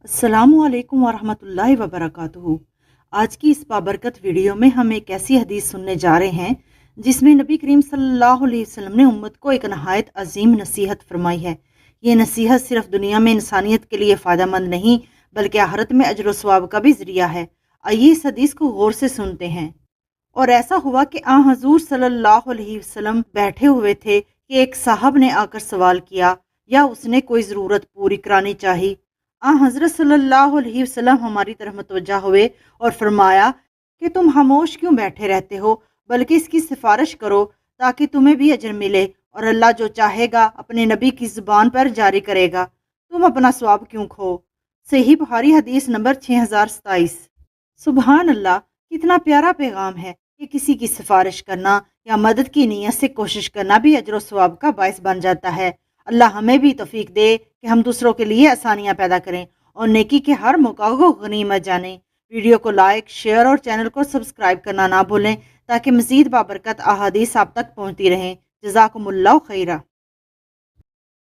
السلام علیکم ورحمۃ اللہ وبرکاتہ۔ آج کی اس بابرکت ویڈیو میں ہم ایک ایسی حدیث سننے جا رہے ہیں جس میں نبی کریم صلی اللہ علیہ وسلم نے امت کو ایک نہایت عظیم نصیحت فرمائی ہے۔ یہ نصیحت صرف دنیا میں انسانیت کے لیے فائدہ مند نہیں بلکہ آخرت میں اجر و ثواب کا بھی ذریعہ ہے۔ آئیے اس حدیث کو غور سے سنتے ہیں۔ اور ایسا ہوا کہ حضور صلی اللہ علیہ وسلم بیٹھے ہوئے تھے کہ ایک صاحب نے آ کر سوال کیا یا اس نے کوئی ضرورت پوری کرانی چاہی۔ حضرت صلی اللہ علیہ وسلم ہماری طرف متوجہ ہوئے اور فرمایا کہ تم خاموش کیوں بیٹھے رہتے ہو، بلکہ اس کی سفارش کرو تاکہ تمہیں بھی اجر ملے، اور اللہ جو چاہے گا اپنے نبی کی زبان پر جاری کرے گا، تم اپنا ثواب کیوں کھو۔ صحیح بخاری حدیث نمبر 6027۔ سبحان اللہ، کتنا پیارا پیغام ہے کہ کسی کی سفارش کرنا یا مدد کی نیت سے کوشش کرنا بھی اجر و ثواب کا باعث بن جاتا ہے۔ اللہ ہمیں بھی توفیق دے کہ ہم دوسروں کے لیے آسانیاں پیدا کریں اور نیکی کے ہر موقع کو غنیمت جانیں۔ ویڈیو کو لائک، شیئر اور چینل کو سبسکرائب کرنا نہ بھولیں تاکہ مزید بابرکت احادیث آپ تک پہنچتی رہیں۔ جزاکم اللہ خیرہ۔